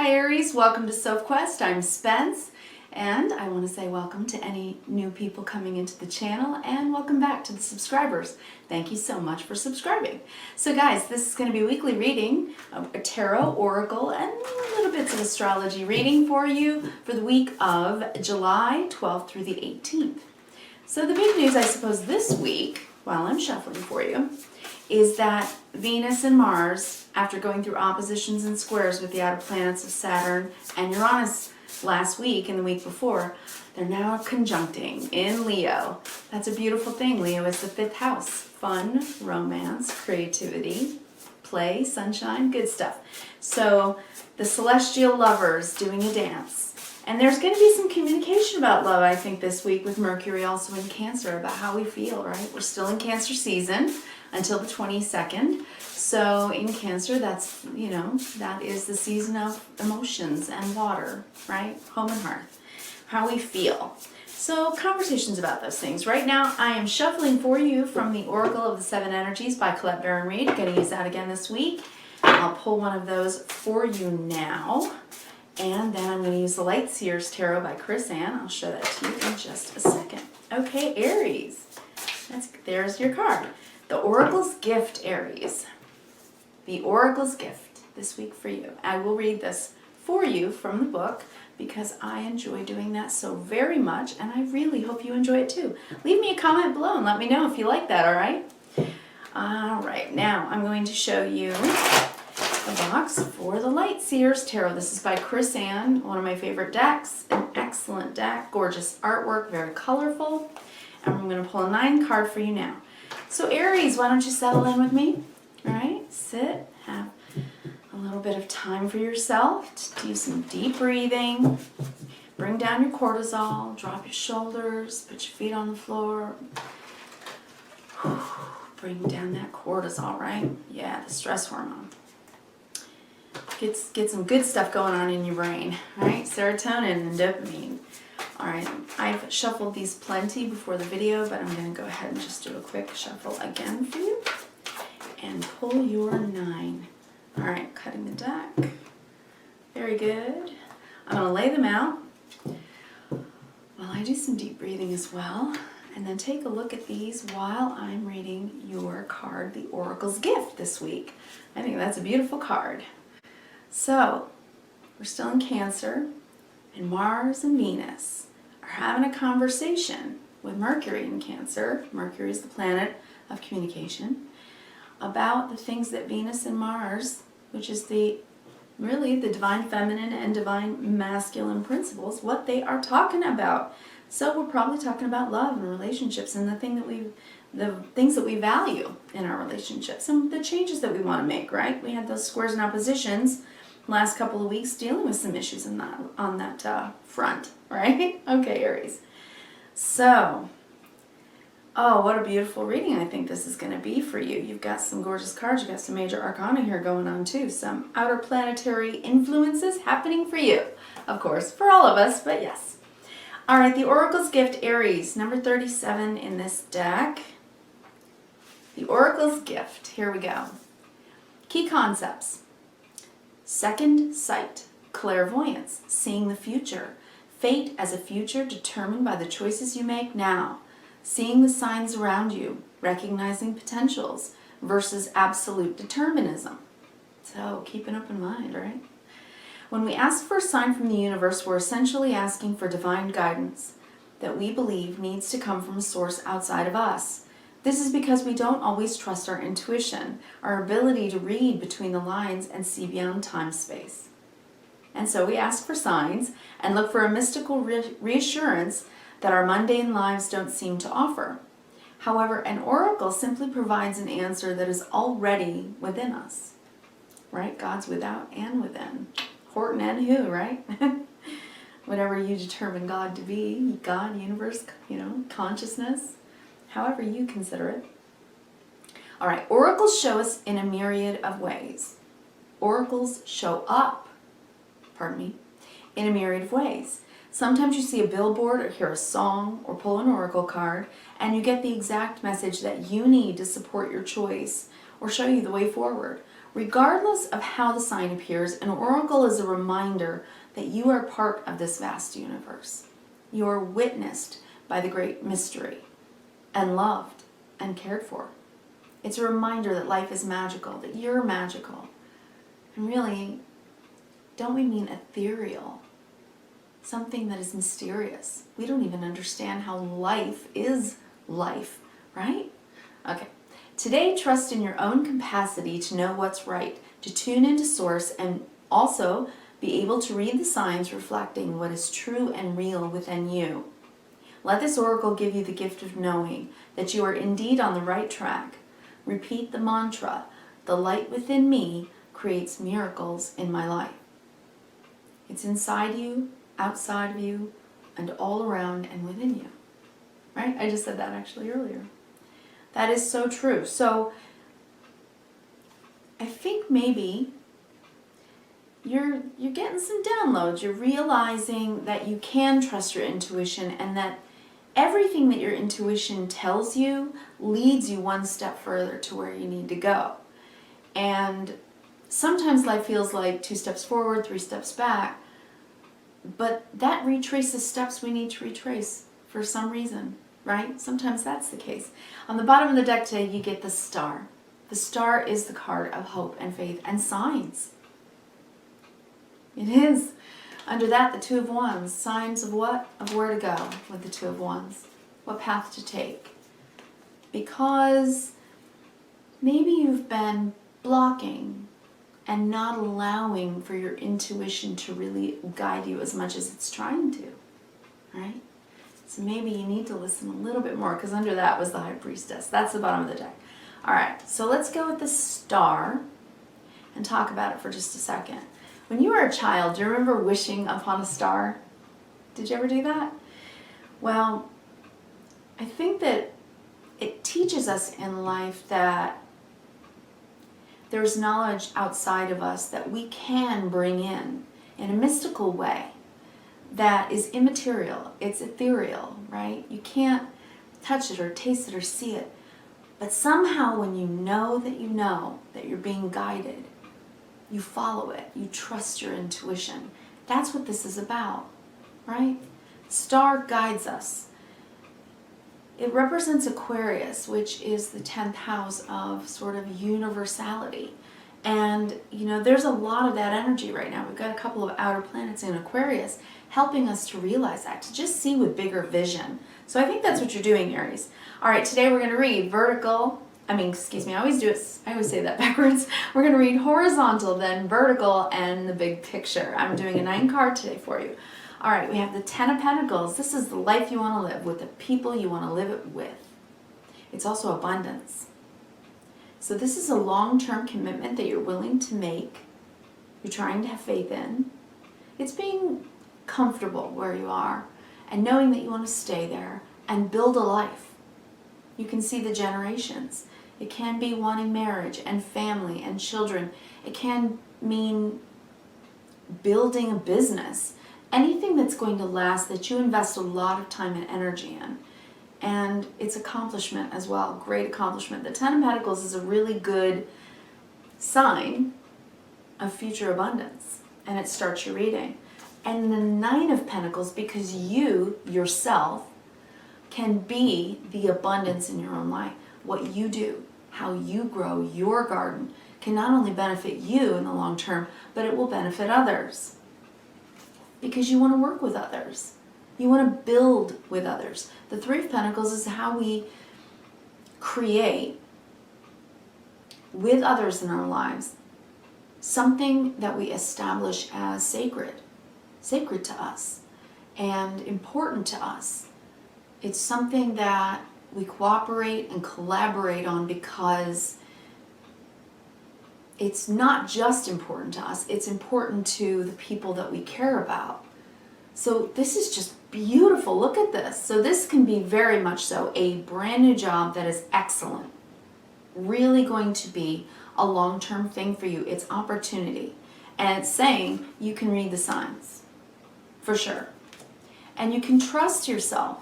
Hi Aries, welcome to Sophquest. I'm Spence, and I want to say welcome to any new people coming into the channel, and welcome back to the subscribers. Thank you so much for subscribing. So guys, this is going to be a weekly reading, a tarot, oracle, and little bits of astrology reading for you for the week of July 12th through the 18th. So the big news, I suppose, this week, while I'm shuffling for you, is that Venus and Mars, after going through oppositions and squares with the outer planets of Saturn and Uranus last week and the week before, they're now conjuncting in Leo. That's a beautiful thing. Leo is the fifth house. Fun, romance, creativity, play, sunshine, good stuff. So the celestial lovers doing a dance. And there's going to be some communication about love, I think, this week with Mercury also in Cancer about how we feel, right? We're still in Cancer season until the 22nd. So in Cancer, that's, that is the season of emotions and water, right? Home and hearth, how we feel. So conversations about those things. Right now, I am shuffling for you from the Oracle of the Seven Energies by Colette Baron Reid. Going to use that again this week. I'll pull one of those for you now. And then I'm going to use the Light Seers Tarot by Chris Ann. I'll show that to you in just a second. Okay, Aries. There's your card. The Oracle's Gift, Aries. The Oracle's Gift this week for you. I will read this for you from the book because I enjoy doing that so very much, and I really hope you enjoy it too. Leave me a comment below and let me know if you like that, all right? All right, now I'm going to show you the box for the Light Seers Tarot. This is by Chris Ann, one of my favorite decks. An excellent deck, gorgeous artwork, very colorful. And I'm going to pull a 9 card for you now. So Aries, why don't you settle in with me? All right, sit, have a little bit of time for yourself. Do some deep breathing. Bring down your cortisol, drop your shoulders, put your feet on the floor. Bring down that cortisol, right? Yeah, the stress hormone. Get some good stuff going on in your brain, right? Serotonin and dopamine. All right, I've shuffled these plenty before the video, but I'm going to go ahead and just do a quick shuffle again for you and pull your 9. All right, cutting the deck. Very good. I'm going to lay them out while I do some deep breathing as well, and then take a look at these while I'm reading your card, the Oracle's Gift, this week. I think that's a beautiful card. So, we're still in Cancer, and Mars and Venus are having a conversation with Mercury in Cancer. Mercury is the planet of communication, about the things that Venus and Mars, which is really the divine feminine and divine masculine principles, what they are talking about. So we're probably talking about love and relationships and the things that we value in our relationships and the changes that we want to make, right? We had those squares and oppositions last couple of weeks dealing with some issues on that front, right? Okay, Aries. So, oh, what a beautiful reading I think this is going to be for you. You've got some gorgeous cards. You've got some major arcana here going on too. Some outer planetary influences happening for you. Of course, for all of us, but yes. All right, the Oracle's Gift, Aries, number 37 in this deck. The Oracle's Gift, here we go. Key concepts. Second sight, clairvoyance, seeing the future. Fate as a future determined by the choices you make now. Seeing the signs around you, recognizing potentials versus absolute determinism. So keep an open mind, right? When we ask for a sign from the universe, we're essentially asking for divine guidance that we believe needs to come from a source outside of us. This is because we don't always trust our intuition, our ability to read between the lines and see beyond time-space. And so we ask for signs and look for a mystical reassurance that our mundane lives don't seem to offer. However, an oracle simply provides an answer that is already within us. Right? God's without and within. Horton and who, right? Whatever you determine God to be, God, universe, consciousness, however you consider it. All right, oracles show us in a myriad of ways. Oracles show up, in a myriad of ways. Sometimes you see a billboard or hear a song or pull an oracle card and you get the exact message that you need to support your choice or show you the way forward. Regardless of how the sign appears, an oracle is a reminder that you are part of this vast universe. You are witnessed by the great mystery and loved and cared for. It's a reminder that life is magical, that you're magical. And really, don't we mean ethereal? Something that is mysterious. We don't even understand how life is life, right? Okay. Today, trust in your own capacity to know what's right, to tune into source, and also be able to read the signs reflecting what is true and real within you. Let this oracle give you the gift of knowing that you are indeed on the right track. Repeat the mantra, the light within me creates miracles in my life. It's inside you, outside of you, and all around and within you. Right? I just said that actually earlier. That is so true. So I think maybe you're getting some downloads. You're realizing that you can trust your intuition, and that everything that your intuition tells you leads you one step further to where you need to go. And sometimes life feels like 2 steps forward, 3 steps back, but that retraces steps we need to retrace for some reason, right? Sometimes that's the case. On the bottom of the deck today, you get the star. The star is the card of hope and faith and signs. It is. Under that, the 2 of Wands. Signs of what? Of where to go with the 2 of Wands. What path to take. Because maybe you've been blocking and not allowing for your intuition to really guide you as much as it's trying to, right? So maybe you need to listen a little bit more, because under that was the High Priestess. That's the bottom of the deck. All right, so let's go with the star and talk about it for just a second. When you were a child, do you remember wishing upon a star? Did you ever do that? Well, I think that it teaches us in life that there's knowledge outside of us that we can bring in a mystical way that is immaterial. It's ethereal, right? You can't touch it or taste it or see it. But somehow when you know that you're being guided, you follow it, you trust your intuition. That's what this is about, right? Star guides us. It represents Aquarius, which is the 10th house of sort of universality. And, you know, there's a lot of that energy right now. We've got a couple of outer planets in Aquarius helping us to realize that, to just see with bigger vision. So I think that's what you're doing, Aries. All right, today we're going to read I always say that backwards. We're going to read horizontal, then vertical, and the big picture. I'm doing a 9 card today for you. All right, we have the 10 of Pentacles. This is the life you want to live with the people you want to live it with. It's also abundance. So this is a long-term commitment that you're willing to make. You're trying to have faith in. It's being comfortable where you are and knowing that you want to stay there and build a life. You can see the generations. It can be wanting marriage and family and children. It can mean building a business. Anything that's going to last, that you invest a lot of time and energy in. And it's accomplishment as well, great accomplishment. The 10 of Pentacles is a really good sign of future abundance, and it starts your reading. And the 9 of Pentacles, because you, yourself, can be the abundance in your own life. What you do, how you grow your garden, can not only benefit you in the long term, but it will benefit others. Because you want to work with others. You want to build with others. The 3 of Pentacles is how we create with others in our lives something that we establish as sacred to us and important to us. It's something that we cooperate and collaborate on because it's not just important to us, it's important to the people that we care about. So this is just beautiful. Look at this. So this can be very much so a brand new job that is excellent. Really going to be a long-term thing for you. It's opportunity. And it's saying you can read the signs. For sure. And you can trust yourself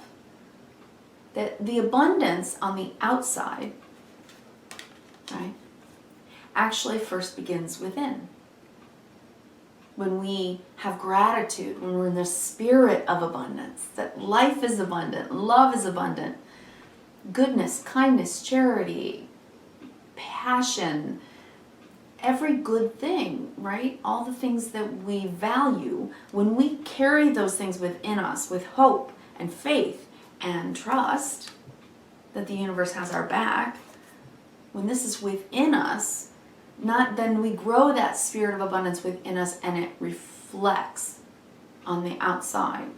that the abundance on the outside, right, actually first begins within. When we have gratitude, when we're in the spirit of abundance, that life is abundant, love is abundant, goodness, kindness, charity, passion, every good thing, right? All the things that we value, when we carry those things within us with hope and faith and trust that the universe has our back, when this is within us, then we grow that spirit of abundance within us, and it reflects on the outside,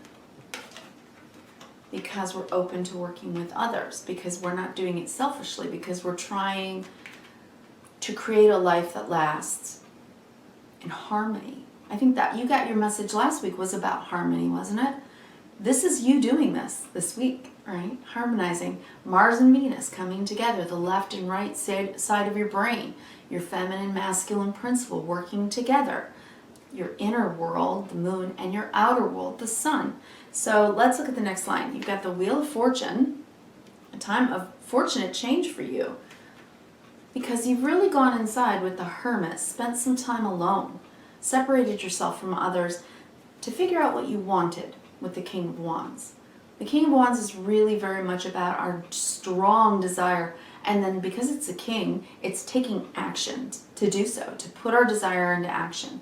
because we're open to working with others, because we're not doing it selfishly, because we're trying to create a life that lasts in harmony. I think that you got your message last week was about harmony, wasn't it? This is you doing this week, right? Harmonizing Mars and Venus coming together, the left and right side of your brain, your feminine, masculine principle working together, your inner world, the moon, and your outer world, the sun. So let's look at the next line. You've got the Wheel of Fortune, a time of fortunate change for you, because you've really gone inside with the Hermit, spent some time alone, separated yourself from others to figure out what you wanted with the King of Wands. The King of Wands is really very much about our strong desire, and then because it's a king, it's taking action to do so, to put our desire into action.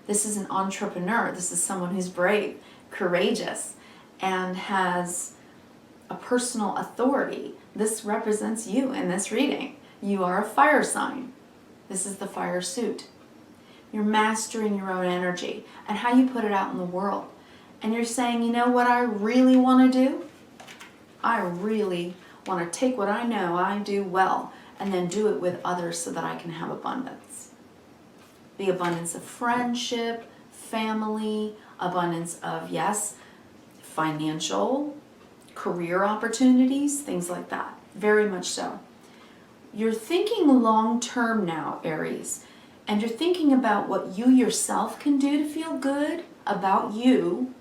This is an entrepreneur. This is someone who's brave, courageous, and has a personal authority. This represents you in this reading. You are a fire sign. This is the fire suit. You're mastering your own energy and how you put it out in the world. And you're saying, you know what I really want to do? I really want to take what I know I do well and then do it with others so that I can have abundance. The abundance of friendship, family, abundance of, yes, financial, career opportunities, things like that. Very much so. You're thinking long term now, Aries, and you're thinking about what you yourself can do to feel good about you,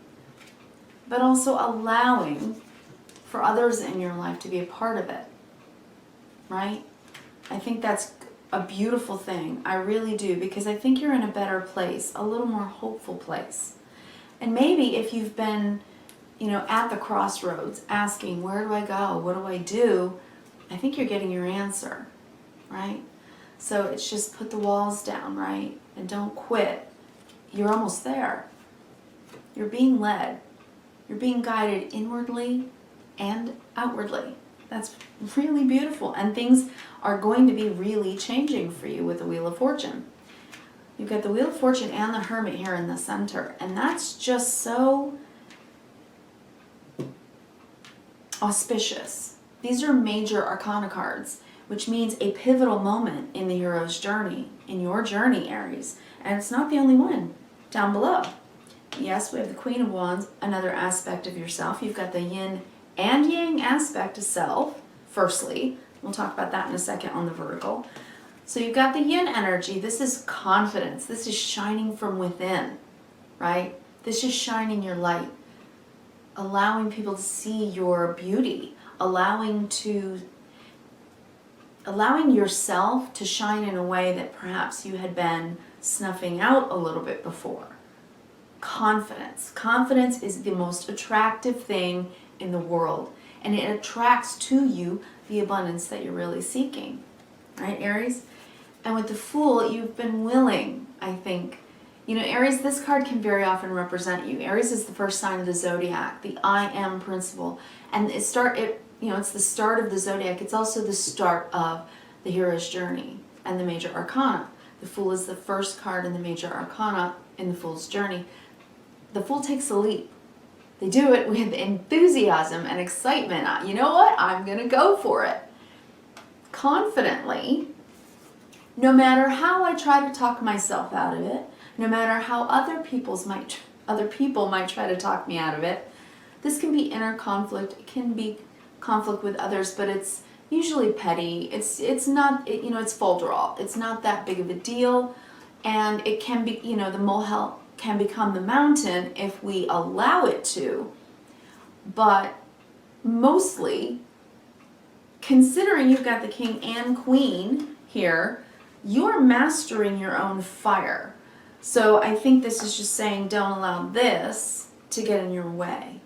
but also allowing for others in your life to be a part of it, right? I think that's a beautiful thing. I really do, because I think you're in a better place, a little more hopeful place. And maybe if you've been, at the crossroads asking, where do I go? What do I do? I think you're getting your answer, right? So it's just put the walls down, right? And don't quit. You're almost there. You're being led. You're being guided inwardly and outwardly. That's really beautiful. And things are going to be really changing for you with the Wheel of Fortune. You've got the Wheel of Fortune and the Hermit here in the center. And that's just so auspicious. These are major arcana cards, which means a pivotal moment in the hero's journey, in your journey, Aries. And it's not the only one. Down below, yes, we have the Queen of Wands, another aspect of yourself. You've got the yin and yang aspect of self, firstly. We'll talk about that in a second on the vertical. So you've got the yin energy. This is confidence. This is shining from within, right? This is shining your light, allowing people to see your beauty, allowing yourself to shine in a way that perhaps you had been snuffing out a little bit before. Confidence. Confidence is the most attractive thing in the world, and it attracts to you the abundance that you're really seeking, right, Aries? And with the Fool, you've been willing, I think. Aries, this card can very often represent you. Aries is the first sign of the Zodiac, the I am principle, and it's the start of the Zodiac. It's also the start of the hero's journey and the major arcana. The Fool is the first card in the major arcana in the Fool's journey. The Fool takes a leap. They do it with enthusiasm and excitement. You know what? I'm going to go for it. Confidently, no matter how I try to talk myself out of it, no matter how other people might try to talk me out of it. This can be inner conflict. It can be conflict with others, but it's usually petty. It's not, it's folderol. It's not that big of a deal, and it can be, the molehill can become the mountain if we allow it to. But mostly, considering you've got the King and Queen here, you're mastering your own fire. So I think this is just saying don't allow this to get in your way.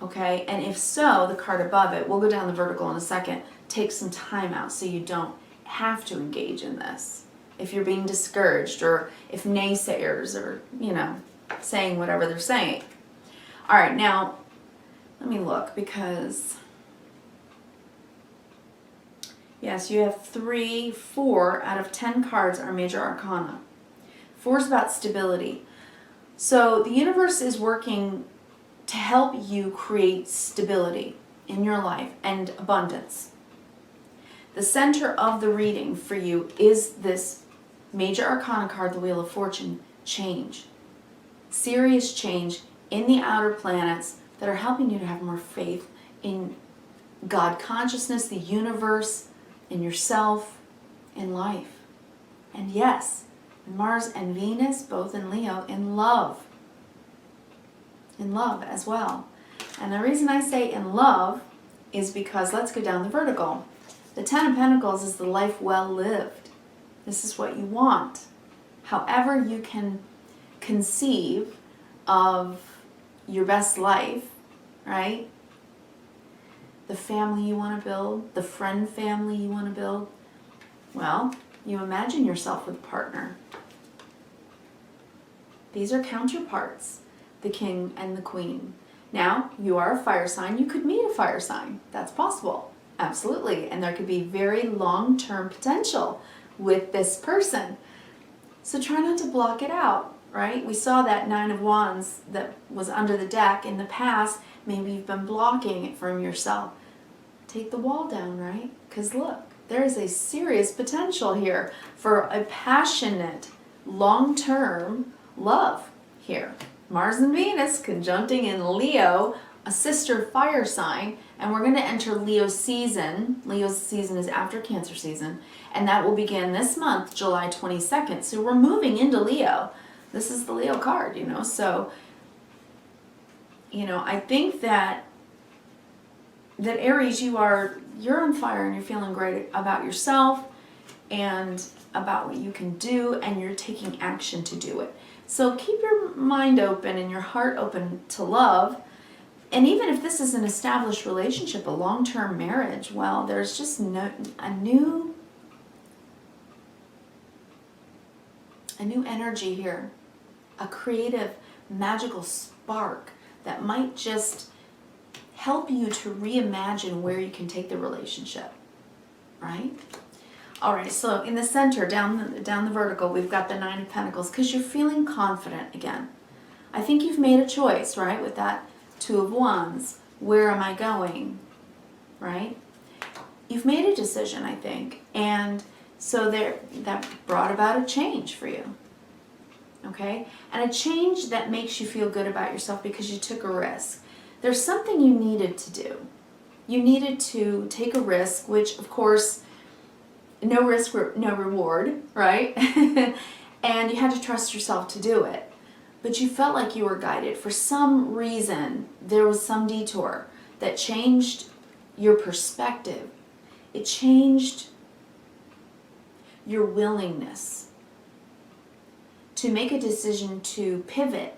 Okay, and if so, the card above it, we'll go down the vertical in a second, take some time out so you don't have to engage in this. If you're being discouraged, or if naysayers are, you know, saying whatever they're saying. All right, now, let me look, because yes, you have 4 out of 10 cards are major arcana. 4 is about stability. So the universe is working to help you create stability in your life and abundance. The center of the reading for you is this major arcana card, the Wheel of Fortune, change. Serious change in the outer planets that are helping you to have more faith in God consciousness, the universe, in yourself, in life. And yes, Mars and Venus, both in Leo, in love. In love as well. And the reason I say in love is because, let's go down the vertical. The Ten of Pentacles is the life well lived. This is what you want. However you can conceive of your best life, right? The family you want to build, the friend family you want to build. Well, you imagine yourself with a partner. These are counterparts, the King and the Queen. Now, you are a fire sign. You could meet a fire sign. That's possible. Absolutely. And there could be very long-term potential with this person. So try not to block it out, right? We saw that 9 of Wands that was under the deck in the past. Maybe you've been blocking it from yourself. Take the wall down, right? Because look, there is a serious potential here for a passionate, long-term love here. Mars and Venus conjuncting in Leo, a sister fire sign, and we're going to enter Leo's season. Leo's season is after Cancer season, and that will begin this month, July 22nd. So we're moving into Leo. This is the Leo card, you know. So, you know, I think that Aries, you're on fire and you're feeling great about yourself and about what you can do, and you're taking action to do it. So keep your mind open and your heart open to love. And even if this is an established relationship, a long-term marriage, well, there's just a new energy here, a creative, magical spark that might just help you to reimagine where you can take the relationship, right? All right, so in the center, down the vertical, we've got the 9 of Pentacles, because you're feeling confident again. I think you've made a choice, right, with that 2 of Wands. Where am I going, right? You've made a decision, I think, and so that brought about a change for you, okay? And a change that makes you feel good about yourself because you took a risk. There's something you needed to do. You needed to take a risk, which, of course, no risk, no reward, right? And you had to trust yourself to do it. But you felt like you were guided. For some reason, there was some detour that changed your perspective. It changed your willingness to make a decision to pivot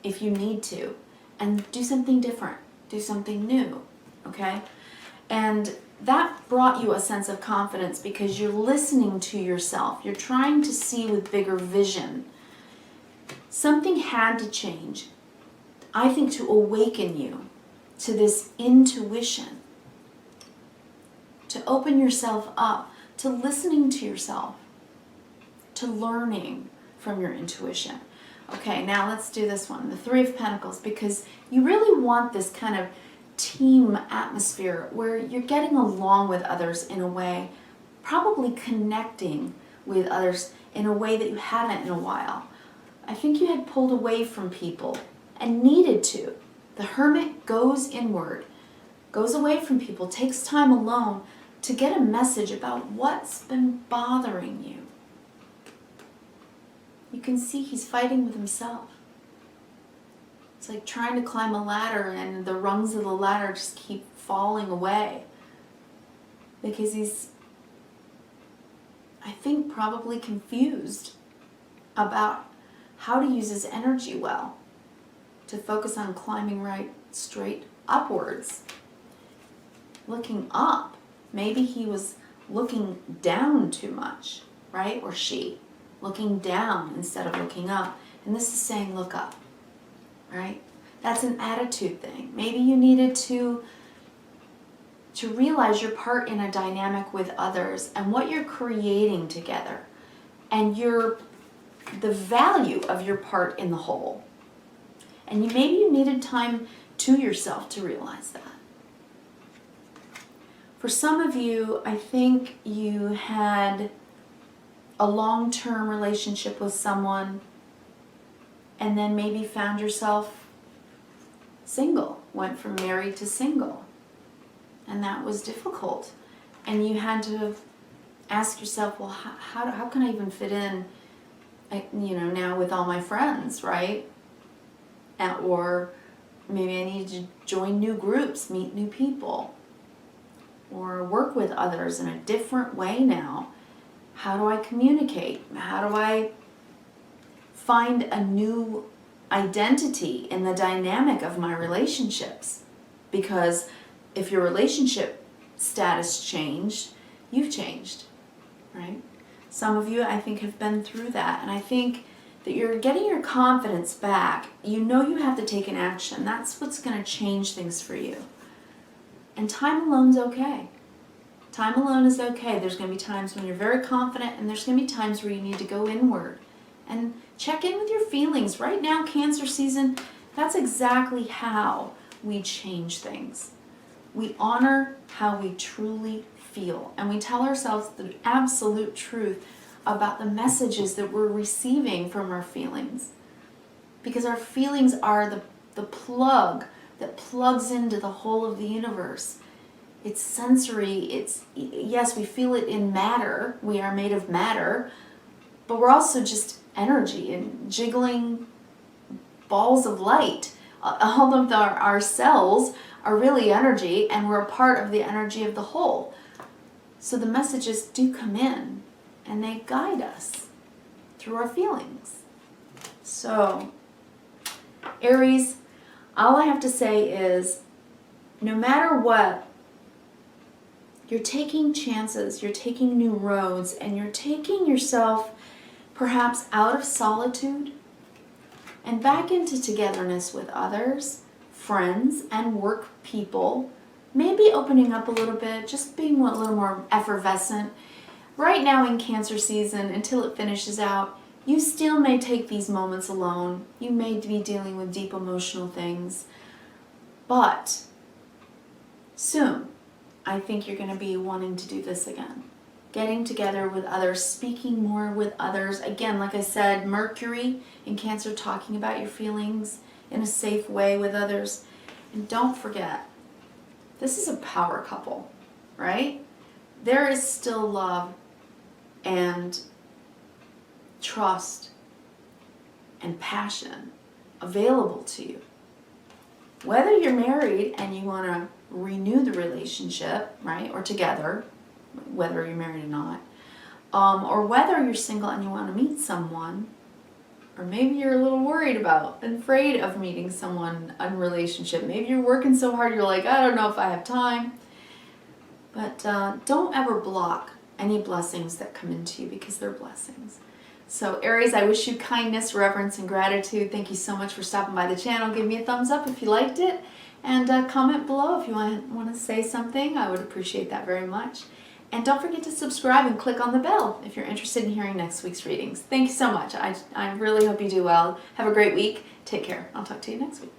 if you need to and do something different, do something new, okay? And that brought you a sense of confidence because you're listening to yourself. You're trying to see with bigger vision. Something had to change, I think, to awaken you to this intuition, to open yourself up, to listening to yourself, to learning from your intuition. Okay, now let's do this one, the 3 of Pentacles, because you really want this kind of team atmosphere where you're getting along with others in a way, probably connecting with others in a way that you haven't in a while. I think you had pulled away from people and needed to. The Hermit goes inward, goes away from people, takes time alone to get a message about what's been bothering you. You can see he's fighting with himself. It's like trying to climb a ladder and the rungs of the ladder just keep falling away because he's I think, probably confused about how to use his energy well to focus on climbing right straight upwards, looking up. Maybe he was looking down too much, right? Or she, looking down instead of looking up. And this is saying look up, right? That's an attitude thing. Maybe you needed to realize your part in a dynamic with others and what you're creating together and the value of your part in the whole. And maybe you needed time to yourself to realize that. For some of you, I think you had a long-term relationship with someone and then maybe found yourself single, went from married to single. And that was difficult. And you had to ask yourself, well, how can I even fit in, now with all my friends, right? Or maybe I need to join new groups, meet new people, or work with others in a different way now. How do I communicate? How do I find a new identity in the dynamic of my relationships? Because if your relationship status changed, you've changed, right? Some of you, I think, have been through that. And I think that you're getting your confidence back. You know you have to take an action. That's what's going to change things for you. And time alone's okay. Time alone is okay. There's going to be times when you're very confident, and there's going to be times where you need to go inward and check in with your feelings. Right now, Cancer season, that's exactly how we change things. We honor how we truly feel, and we tell ourselves the absolute truth about the messages that we're receiving from our feelings. Because our feelings are the plug that plugs into the whole of the universe. It's sensory, yes, we feel it in matter, we are made of matter, but we're also just energy and jiggling balls of light. All of our cells are really energy, and we're a part of the energy of the whole. So the messages do come in, and they guide us through our feelings. So, Aries, all I have to say is, no matter what, you're taking chances, you're taking new roads, and you're taking yourself perhaps out of solitude and back into togetherness with others, friends, and work people. Maybe opening up a little bit, just being a little more effervescent. Right now in Cancer season, until it finishes out, you still may take these moments alone. You may be dealing with deep emotional things. But soon, I think you're going to be wanting to do this again. Getting together with others, speaking more with others. Again, like I said, Mercury in Cancer, talking about your feelings in a safe way with others. And don't forget, this is a power couple, right? There is still love and trust and passion available to you. Whether you're married and you want to renew the relationship, right, or together, whether you're married or not, or whether you're single and you want to meet someone, or maybe you're a little worried about and afraid of meeting someone in a relationship. Maybe you're working so hard you're like, I don't know if I have time. But don't ever block any blessings that come into you, because they're blessings. So Aries, I wish you kindness, reverence, and gratitude. Thank you so much for stopping by the channel. Give me a thumbs up if you liked it, and comment below if you want to say something. I would appreciate that very much. And don't forget to subscribe and click on the bell if you're interested in hearing next week's readings. Thank you so much. I really hope you do well. Have a great week. Take care. I'll talk to you next week.